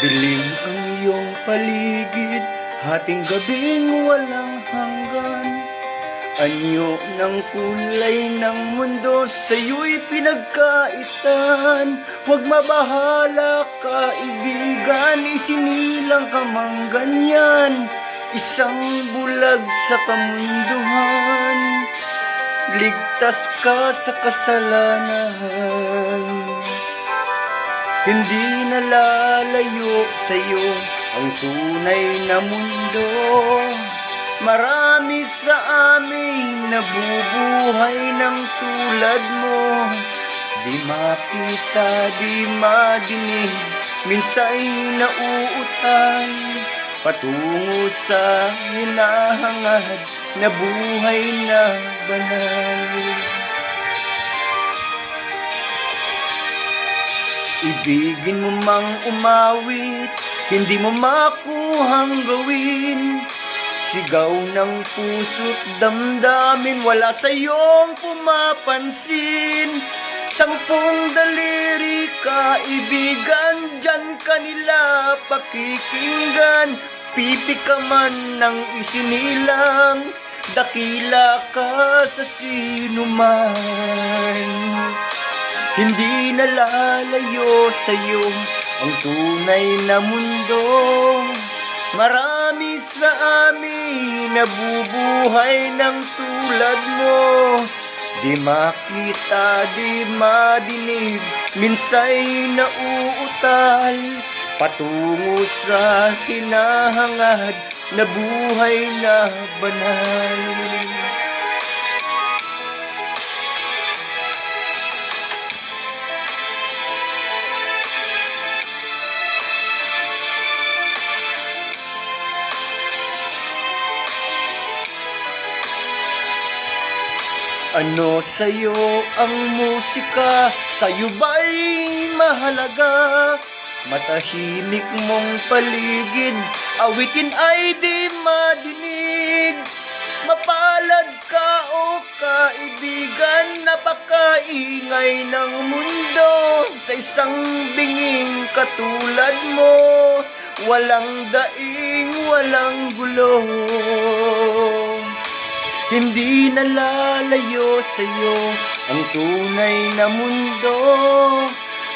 Madilim ang iyong paligid, hating gabing walang hanggan. Anyo ng kulay ng mundo, sa'yo'y pinagkaitan. Huwag mabahala kaibigan, isinilang ka mang ganyan. Isang bulag sa kamunduhan, ligtas ka sa kasalanan. Hindi nalalayo sa'yo ang tunay na mundo. Marami sa amin nabubuhay ng tulad mo. Di makita, di madinig, minsa'y nauutal patungo sa hinahangad na buhay na banal. Ibigin mo mang umawit, hindi mo makuhang gawin. Sigaw ng puso't damdamin, wala sa iyong pumapansin. 10 daliri kaibigan, dyan kanila pakikinggan. Pipi ka man ng isinilang, dakila ka sa sinuman. Hindi nalalayo sa'yo ang tunay na mundo. Marami sa amin nabubuhay ng tulad mo. Di makita, di madinig, minsa'y nauutal patungo sa hinahangad na buhay na banal. Ano sa'yo ang musika? Sa'yo ba'y mahalaga? Matahimik mong paligid, awitin ay di madinig. Mapalad ka o kaibigan, napakaingay ng mundo. Sa isang binging katulad mo, walang daing, walang gulo. Hindi nalalayo sa'yo ang tunay na mundo.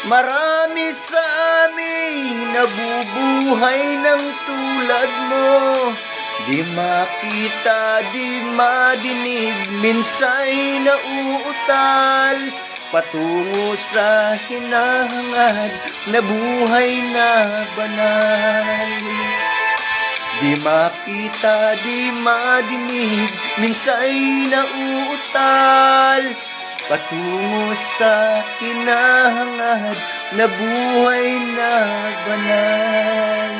Marami sa amin nabubuhay ng tulad mo. Di makita, di madinig, minsa'y nauutal patungo sa hinahangad na buhay na banal. Di makita, di madinig, minsa'y nauutal patungo sa hinahangad na buhay na banal.